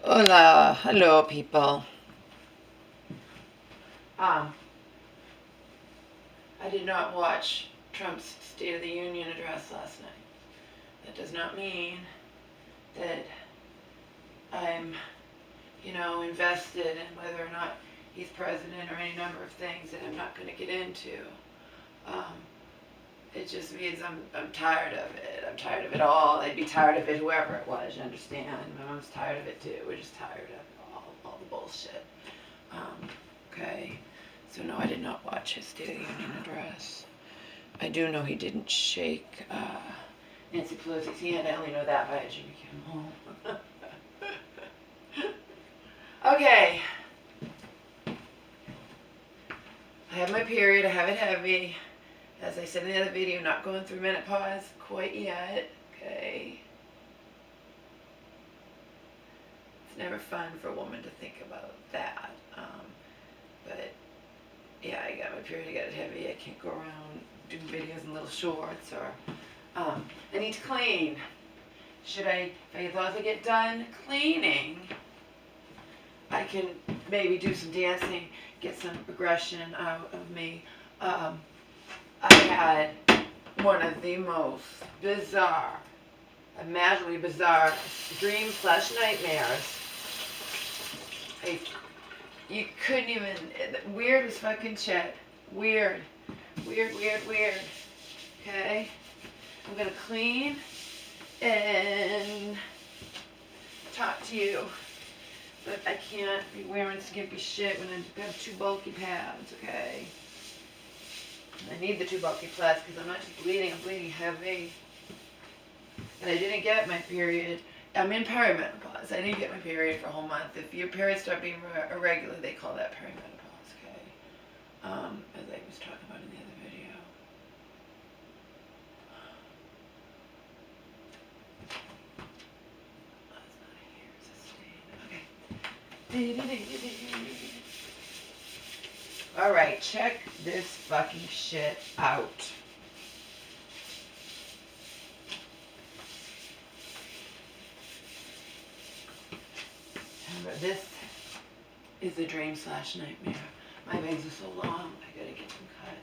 Hola, hello people. I did not watch Trump's State of the Union address last night. That does not mean that I'm, invested in whether or not he's president or any number of things that I'm not going to get into. Um, it just means I'm tired of it. I'm tired of it all. I'd be tired of it whoever it was, you understand? My mom's tired of it too. We're just tired of all the bullshit. Okay. So no, I did not watch his State of the Union address. I do know he didn't shake Nancy Pelosi's hand. I only know that by Jimmy Kimmel. Okay. I have my period. I have it heavy. As I said in the other video, not going through menopause quite yet. Okay. It's never fun for a woman to think about that. But yeah, I got my period. I got it heavy. I can't go around doing videos in little shorts or I need to clean. Should I, if I get done cleaning, I can maybe do some dancing, get some aggression out of me. I had one of the most bizarre, imaginably bizarre dreams/nightmares. You couldn't even, weird as fucking shit. Weird. Okay? I'm gonna clean and talk to you. But I can't be wearing skimpy shit when I have two bulky pads, okay? And I need the two bulky pads because I'm not just bleeding, I'm bleeding heavy. And I didn't get my period. I'm in perimenopause. I didn't get my period for a whole month. If your periods start being irregular, they call that perimenopause, okay? As I was talking about in the other video. That's not a hair, it's a stain. Okay. Alright, check this fucking shit out. This is a dream/nightmare. My legs are so long, I gotta get them cut.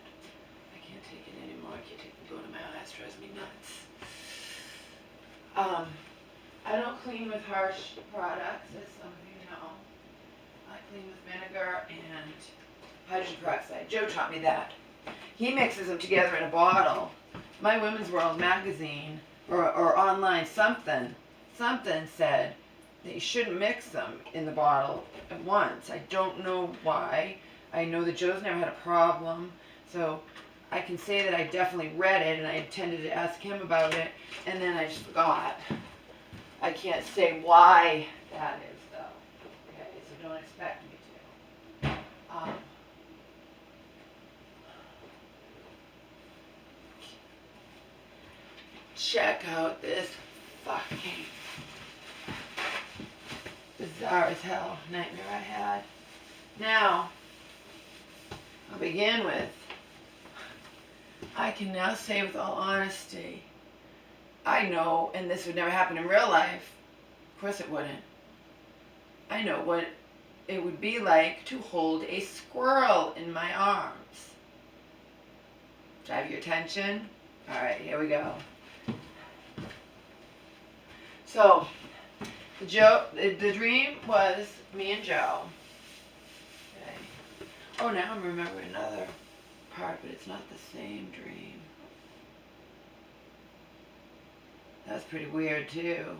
I can't take it anymore. I can't take them going to my eyes. It drives me nuts. I don't clean with harsh products, as some of you know. I clean with vinegar and hydrogen peroxide. Joe taught me that. He mixes them together in a bottle. My Women's World magazine or online something said that you shouldn't mix them in the bottle at once. I don't know why. I know that Joe's never had a problem, so I can say that I definitely read it and I intended to ask him about it, and then I just forgot. I can't say why that is, though. Okay, so don't expect me to. Check out this fucking bizarre as hell nightmare I had. Now, I'll begin with, I can now say with all honesty, I know, and this would never happen in real life, of course it wouldn't, I know what it would be like to hold a squirrel in my arms. Do I have your attention? Alright, here we go. So, the dream was me and Joe. Okay. Oh, now I'm remembering another part, but it's not the same dream. That was pretty weird, too.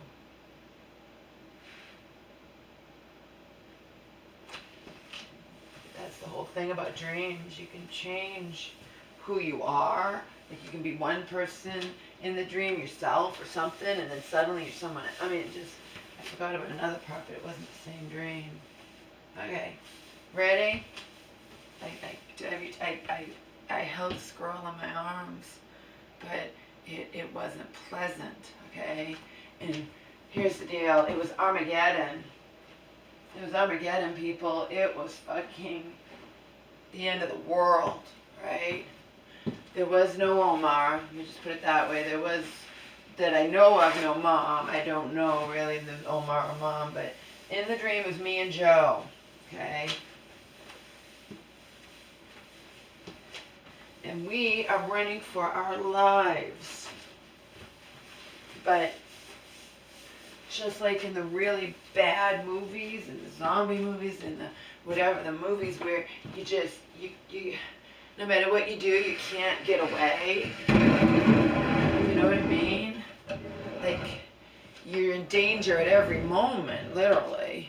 That's the whole thing about dreams. You can change who you are. Like, you can be one person in the dream, yourself or something, and then suddenly you're someone. I mean, I forgot about another part, but it wasn't the same dream. Okay, ready? I held a squirrel in my arms, but it wasn't pleasant, okay? And here's the deal, it was Armageddon. It was Armageddon, people. It was fucking the end of the world, right? There was no Omar, let me just put it that way. There was, that I know of, no mom. I don't know really the Omar or mom, but in the dream, it was me and Joe. Okay? And we are running for our lives. But just like in the really bad movies and the zombie movies and the whatever, the movies where you just, you no matter what you do, you can't get away. You know what I mean? Like, you're in danger at every moment, literally.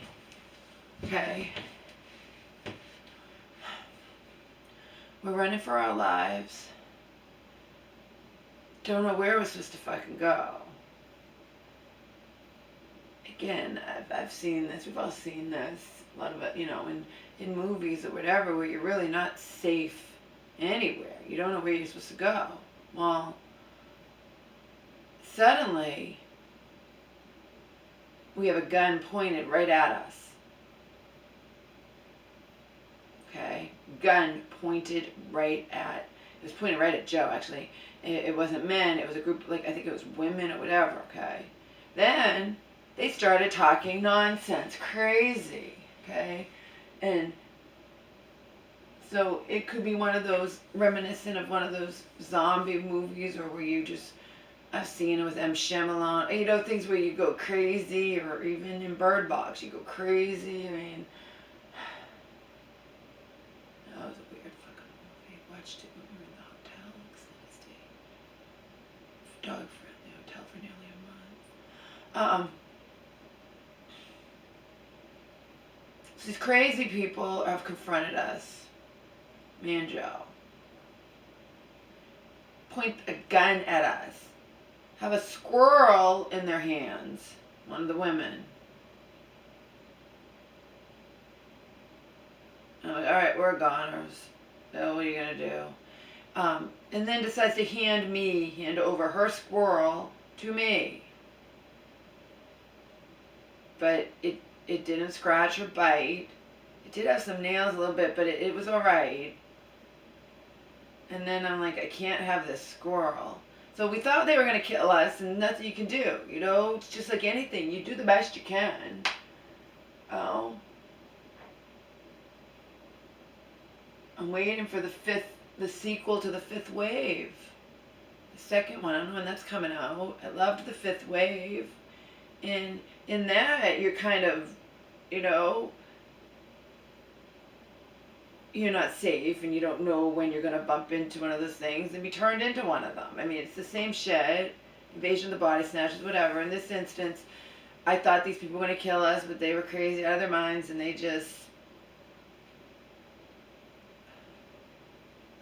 Okay? We're running for our lives. Don't know where we're supposed to fucking go. Again, I've seen this, we've all seen this, a lot of it, you know, in movies or whatever, where you're really not safe anywhere. You don't know where you're supposed to go. Well, suddenly, we have a gun pointed right at us. Okay? Gun pointed right at, it was pointed right at Joe, actually. It wasn't men, it was a group, like, I think it was women or whatever, okay? Then, they started talking nonsense, crazy, okay? And so it could be one of those, reminiscent of one of those zombie movies, or where you just, I've seen it with M. Shyamalan, you know, things where you go crazy, or even in Bird Box, you go crazy. I mean, that was a weird fucking movie. I watched it when we were in the hotel, extended stay, dog-friendly hotel for nearly a month. So these crazy people have confronted us, me and Joe. Point a gun at us. Have a squirrel in their hands, one of the women. I'm like, alright, we're goners. So what are you going to do? And then decides to hand over her squirrel to me. But it didn't scratch or bite. It did have some nails a little bit, but it was alright. And then I'm like, I can't have this squirrel. So we thought they were going to kill us, and nothing you can do. You know, it's just like anything. You do the best you can. Oh. I'm waiting for the sequel to The Fifth Wave. The second one, I don't know when that's coming out. I loved The Fifth Wave. And in that, you're kind of, you know, you're not safe, and you don't know when you're going to bump into one of those things and be turned into one of them. I mean, it's the same shit. Invasion of the Body Snatchers, whatever. In this instance, I thought these people were going to kill us, but they were crazy out of their minds, and they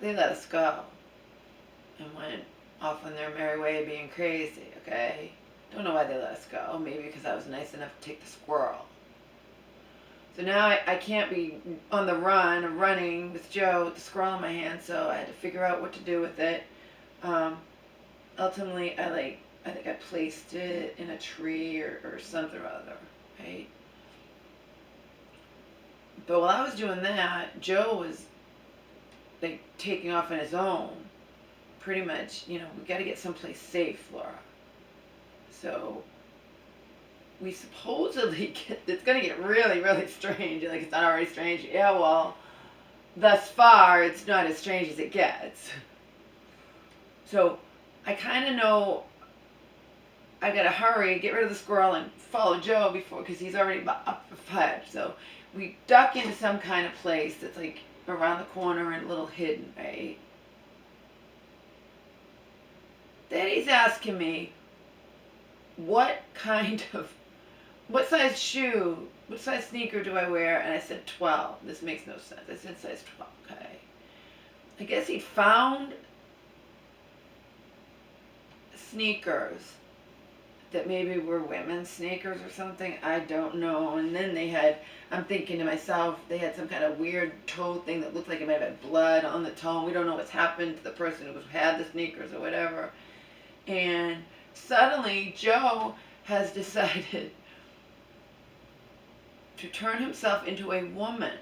let us go. And went off on their merry way being crazy, okay? Don't know why they let us go. Maybe because I was nice enough to take the squirrel. So now I can't be on the run, running with Joe with the squirrel in my hand, so I had to figure out what to do with it. Ultimately, I think I placed it in a tree or something or other, right? But while I was doing that, Joe was like taking off on his own. Pretty much, you know, we got to get someplace safe, Laura. So we supposedly it's going to get really, really strange. Like, it's not already strange. Yeah, well, thus far, it's not as strange as it gets. So I kind of know I got to hurry, get rid of the squirrel, and follow Joe because he's already up the fudge. So we duck into some kind of place that's like around the corner and a little hidden, right? Then he's asking me, what size shoe, what size sneaker do I wear? And I said 12. This makes no sense. I said size 12, okay. I guess he found sneakers that maybe were women's sneakers or something. I don't know. And then I'm thinking to myself, they had some kind of weird toe thing that looked like it might have had blood on the toe. We don't know what's happened to the person who had the sneakers or whatever. And suddenly, Joe has decided to turn himself into a woman.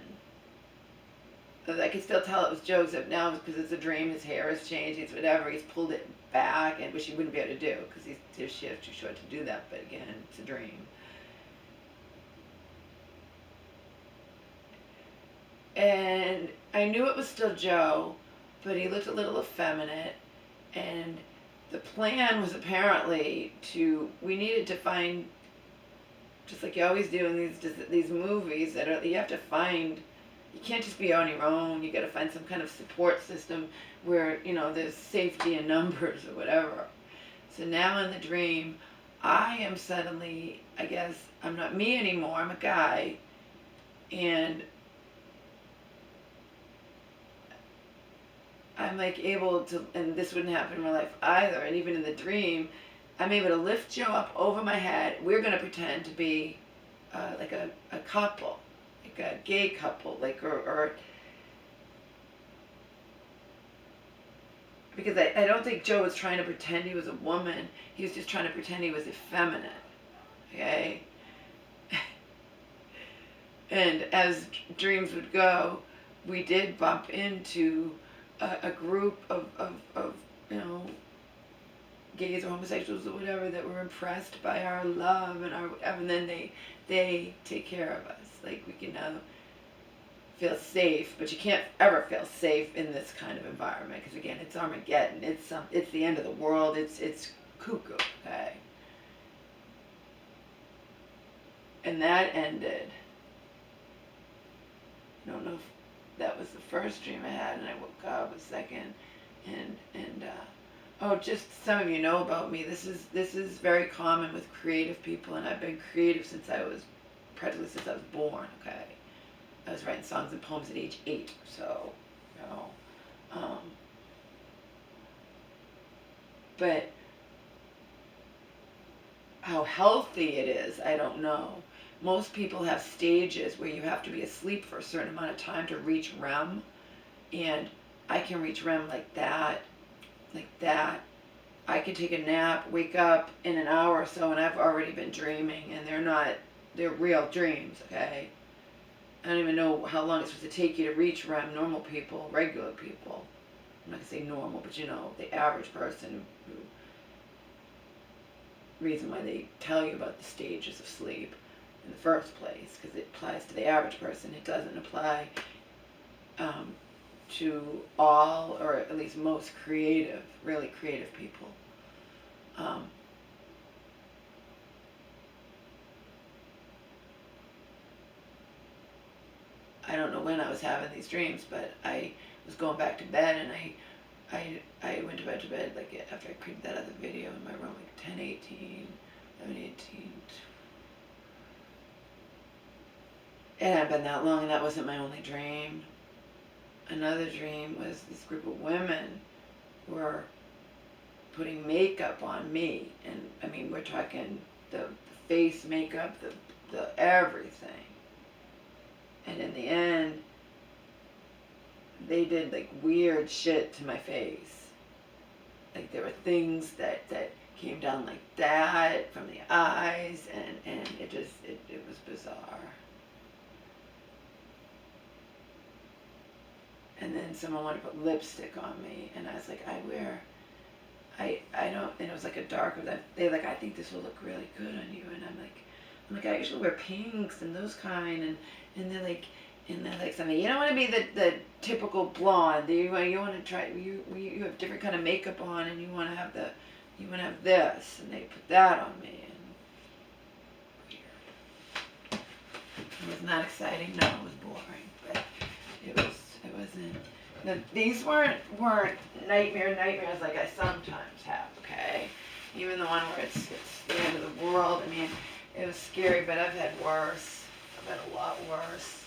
I could still tell it was Joe, except now because it's a dream, his hair has changed, he's whatever, he's pulled it back, and which he wouldn't be able to do because his hair's too short to do that, but again, it's a dream. And I knew it was still Joe, but he looked a little effeminate. And the plan was apparently we needed to find, just like you always do in these movies, you have to find, you can't just be on your own. You got to find some kind of support system where, there's safety in numbers or whatever. So now in the dream, I am suddenly, I guess, I'm not me anymore. I'm a guy. And I'm like able to, and this wouldn't happen in my life either, and even in the dream, I'm able to lift Joe up over my head. We're going to pretend to be like a couple, like a gay couple, like, or because I don't think Joe was trying to pretend he was a woman. He was just trying to pretend he was effeminate, okay? And as dreams would go, we did bump into a group of gays or homosexuals or whatever that were impressed by our love and our whatever, and then they take care of us. Like, we can feel safe, but you can't ever feel safe in this kind of environment, because again, it's Armageddon. It's the end of the world. It's cuckoo, okay? And that ended. I don't know if that was the first dream I had, and I woke up a second, and oh, just some of you know about me. This is very common with creative people, and I've been creative practically since I was born. Okay, I was writing songs and poems at age 8, so but how healthy it is, I don't know. Most people have stages where you have to be asleep for a certain amount of time to reach REM, and I can reach REM like that. I can take a nap, wake up in an hour or so, and I've already been dreaming, and they're real dreams, okay? I don't even know how long it's supposed to take you to reach REM. Normal people, regular people, I'm not going to say normal, but the average person, reason why they tell you about the stages of sleep in the first place, because it applies to the average person. It doesn't apply to all, or at least most really creative people. I don't know when I was having these dreams, but I was going back to bed, and I went to bed like after I created that other video in my room, like 10:18, 11:18. It hadn't been that long, and that wasn't my only dream. Another dream was this group of women were putting makeup on me, and I mean, we're talking the face makeup, the everything. And in the end, they did like weird shit to my face. Like, there were things that came down like that from the eyes, and it was bizarre. And then someone wanted to put lipstick on me, and I was like, I don't, and it was like a darker, they're like, I think this will look really good on you, and I'm like, I usually wear pinks and those kind, and they're like, something, you don't want to be the typical blonde, you want to try, you have different kind of makeup on, and you want to have this, and they put that on me, and weird. It was not exciting, no, it was boring, but it wasn't. These weren't nightmares like I sometimes have, okay? Even the one where it's the end of the world. I mean, it was scary, but I've had worse. I've had a lot worse.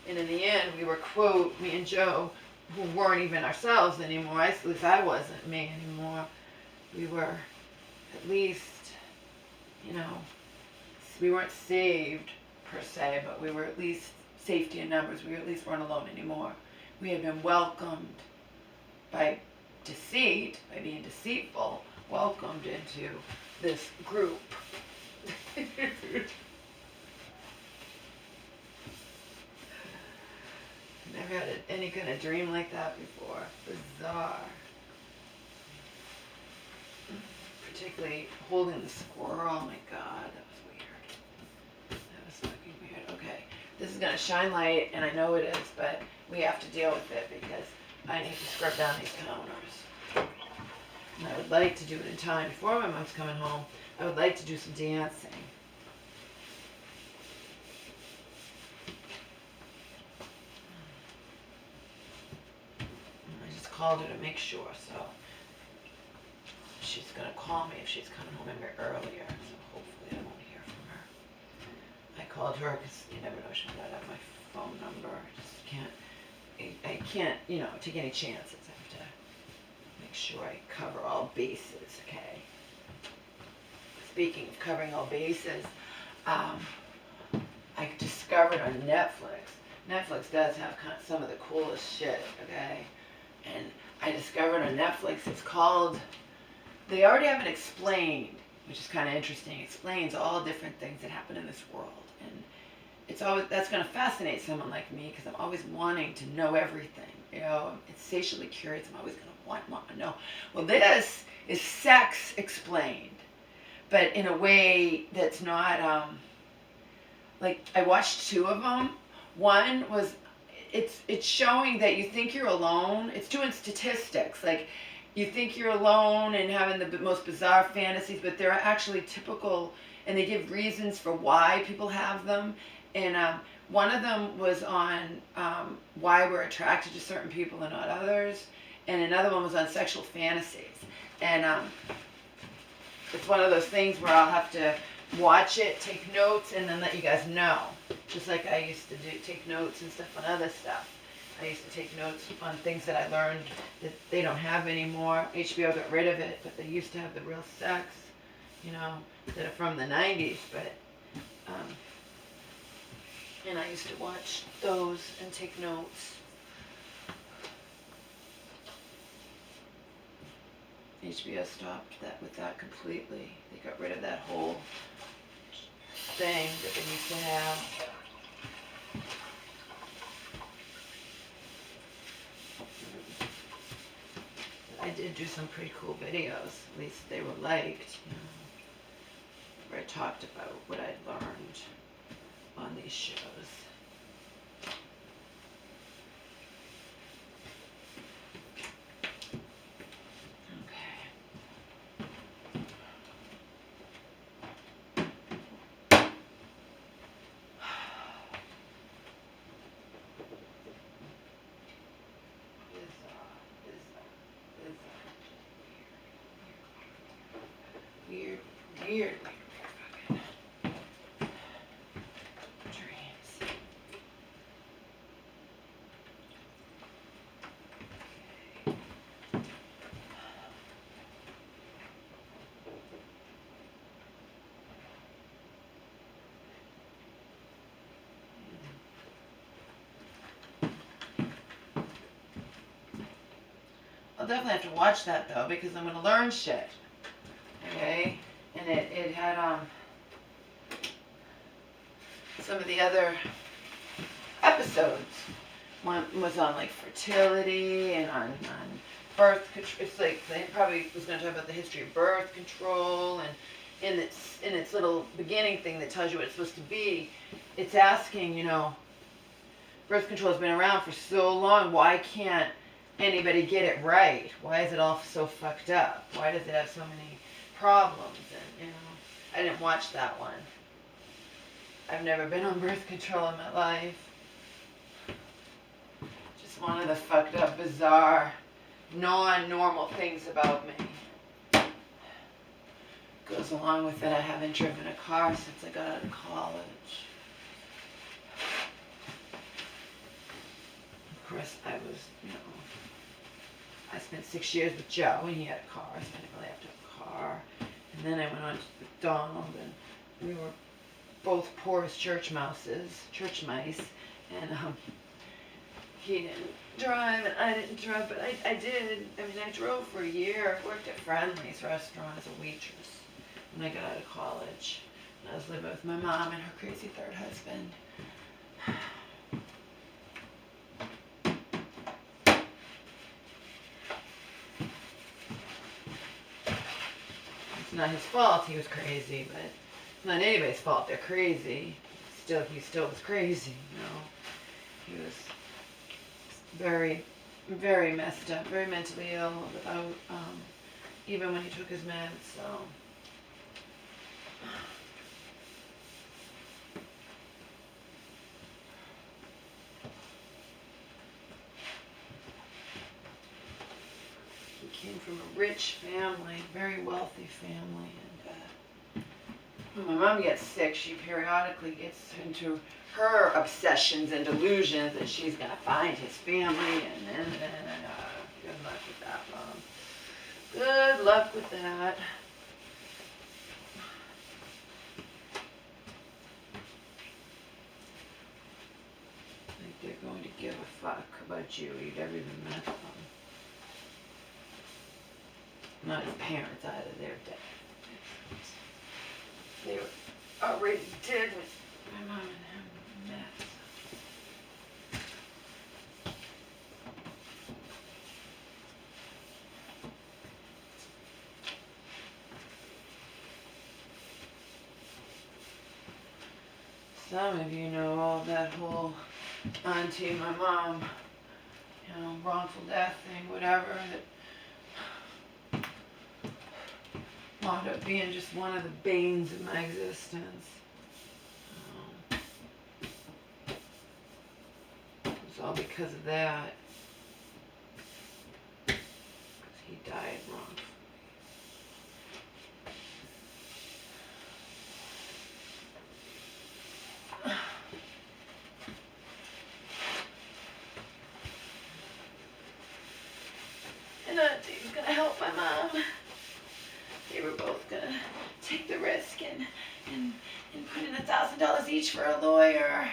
And in the end, we were, quote, me and Joe, who weren't even ourselves anymore. At least I wasn't me anymore. We were at least, we weren't saved per se, but we were at least safety in numbers. We at least weren't alone anymore. We had been welcomed by deceit, by being deceitful, welcomed into this group. Never had any kind of dream like that before. Bizarre. Particularly holding the squirrel. Oh my God, that was weird. That was fucking weird. Okay, this is going to shine light, and I know it is, but we have to deal with it because I need to scrub down these counters. And I would like to do it in time before my mom's coming home. I would like to do some dancing. I just called her to make sure, so she's going to call me if she's coming home any earlier, so hopefully I won't hear from her. I called her because you never know, she might not have my phone number. I can't, take any chances. I have to make sure I cover all bases, okay? Speaking of covering all bases, I discovered on Netflix does have some of the coolest shit, okay? And I discovered on Netflix, it's called, they already have it explained, which is kind of interesting. It explains all different things that happen in this world. And that's going to fascinate someone like me because I'm always wanting to know everything. It's satially curious. I'm always going to want to know. Well, this is sex explained, but in a way that's not, like, I watched 2 of them. One was, it's showing that you think you're alone. It's doing statistics. Like, you think you're alone and having the most bizarre fantasies, but they're actually typical, and they give reasons for why people have them. And one of them was on why we're attracted to certain people and not others, and another one was on sexual fantasies. And it's one of those things where I'll have to watch it, take notes, and then let you guys know. Just like I used to take notes and stuff on other stuff. I used to take notes on things that I learned that they don't have anymore. HBO got rid of it, but they used to have the real sex, that are from the 90s. But, and I used to watch those and take notes. HBO stopped with that completely. They got rid of that whole thing that they used to have. I did do some pretty cool videos, at least they were liked, where I talked about what I'd learned on these shows. Weird fucking dreams. I'll definitely have to watch that though, because I'm going to learn shit. Okay? And it had some of the other episodes. One was on like fertility and on birth control. It's like they probably was going to talk about the history of birth control, and in its little beginning thing that tells you what it's supposed to be, it's asking, birth control has been around for so long. Why can't anybody get it right? Why is it all so fucked up? Why does it have so many problems? And I didn't watch that one. I've never been on birth control in my life. Just one of the fucked up, bizarre, non-normal things about me. Goes along with it, I haven't driven a car since I got out of college. Of course, I was, I spent 6 years with Joe, and he had a car, so I didn't really have to have a car. And then I went on to McDonald, and we were both poor as church mice, and he didn't drive, and I didn't drive, but I did. I drove for a year. I worked at Friendly's restaurant as a waitress when I got out of college. And I was living with my mom and her crazy third husband. It's not his fault he was crazy, but it's not anybody's fault they're crazy. he still was crazy, He was very, very messed up, very mentally ill without, even when he took his meds, so. He came from a rich family, very wealthy family, and when my mom gets sick, she periodically gets into her obsessions and delusions that she's going to find his family, and then good luck with that, Mom. Good luck with that. Like they're going to give a fuck about you. You've never even met them. Not his parents either, they're dead. They were already dead when my mom and him met. Some of you know all that whole auntie, my mom, wrongful death thing, whatever, that wound up being just one of the banes of my existence. It's all because of that. Because he died wrongfully. And auntie was going to help my mom. They were both going to take the risk and put in $1,000 each for a lawyer.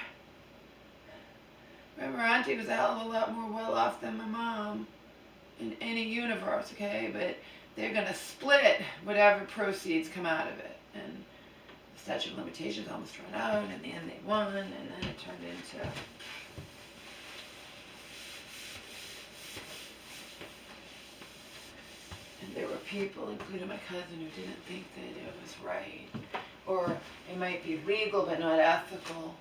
Remember, auntie was a hell of a lot more well off than my mom in any universe, okay? But they're going to split whatever proceeds come out of it. And the statute of limitations almost ran out, and in the end they won, and then it turned into... And there were people, including my cousin, who didn't think that it was right. Or it might be legal but not ethical,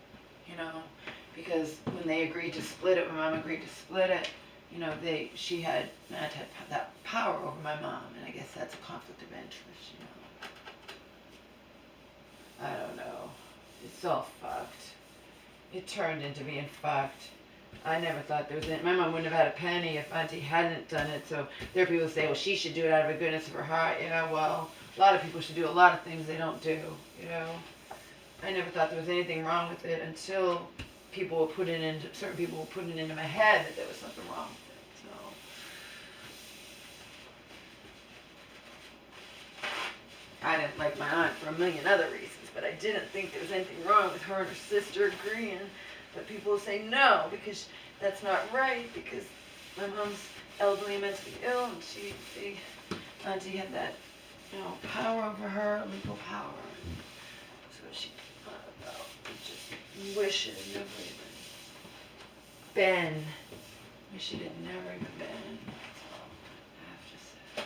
because when they agreed to split it, when Mom agreed to split it, she had not had that power over my mom, and I guess that's a conflict of interest, I don't know. It's all fucked. It turned into being fucked. I never thought there was my mom wouldn't have had a penny if auntie hadn't done it, so there are people who say, well, she should do it out of the goodness of her heart. Well, a lot of people should do a lot of things they don't do, I never thought there was anything wrong with it until certain people were putting it into my head that there was something wrong with it, so. I didn't like my aunt for a million other reasons, but I didn't think there was anything wrong with her and her sister agreeing. But people will say no, because that's not right, because my mom's elderly and mentally ill, and auntie had that, power over her, legal power. So she, just wish it had never even been. Wish it had never even been. That's all I have to say.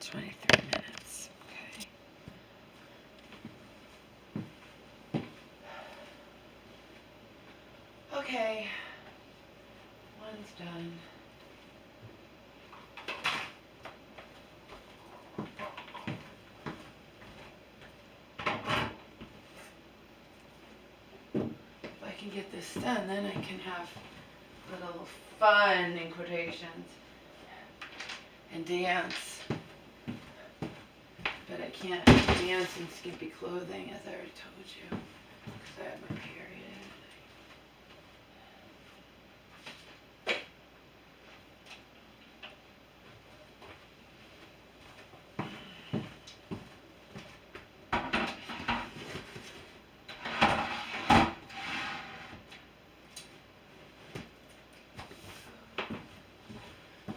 23 minutes. Okay, one's done. If I can get this done, then I can have a little fun, in quotations, and dance. But I can't dance in skimpy clothing, as I already told you, because I have my period.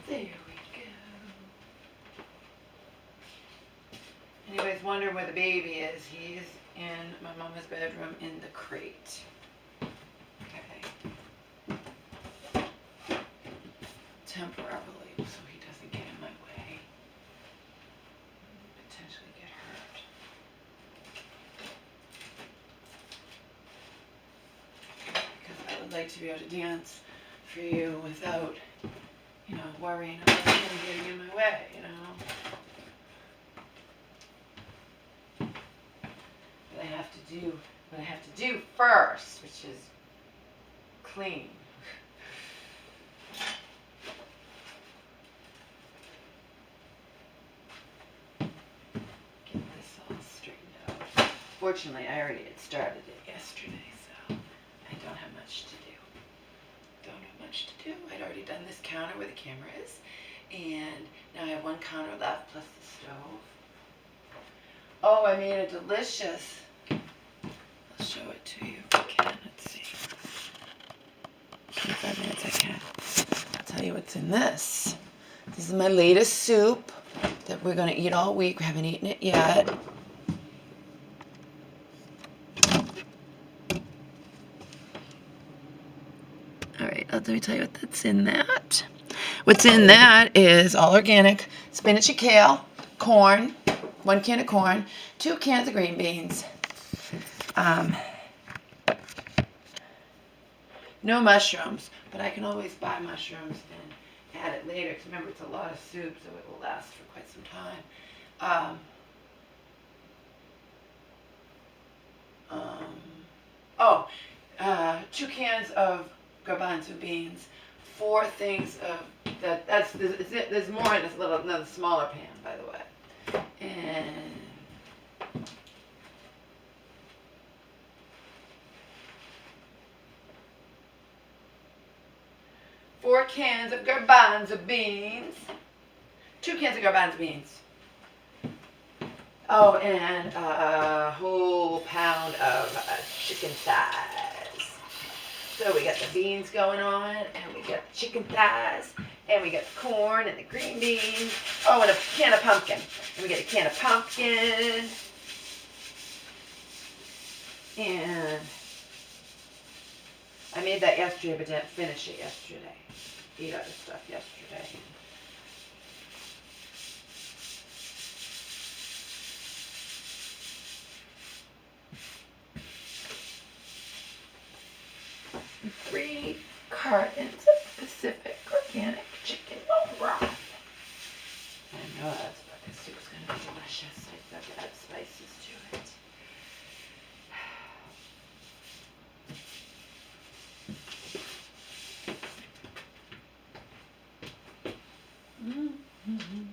There we go. Anybody's wondering where the baby is? He's in my mama's bedroom in the crate. Okay. Temporarily, so he doesn't get in my way. like to be able to dance for you without, you know, worrying about something getting in my way, you know. But I have to do what I have to do first, which is clean. Get this all straightened out. Fortunately, I already had started it yesterday, so I don't have much to do. I'd already done this counter where the camera is, and now I have one counter left plus the stove. Oh, I made a delicious. I'll show it to you if I can. Let's see. 25 minutes I can. I'll tell you what's in this. This is my latest soup that we're going to eat all week. We haven't eaten it yet. Alright, let me tell you what's in that. What's in that is all organic spinach and kale, corn, 1 can of corn, 2 cans of green beans, no mushrooms, but I can always buy mushrooms and add it later, because remember it's a lot of soup, so it will last for quite some time. 2 cans of garbanzo beans, 4 things of there's more in this another smaller pan, by the way, and 4 cans of garbanzo beans, 2 cans of garbanzo beans. Oh, and a whole pound of chicken thighs. So we got the beans going on, and we got the chicken thighs, and we got the corn and the green beans. Oh, and a can of pumpkin. And we get a can of pumpkin. And I made that yesterday, but didn't finish it yesterday. Ate other stuff yesterday. And 3 cartons of Pacific organic chicken bone broth. I know that's what this soup's going to be delicious. I have to add spices to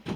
it.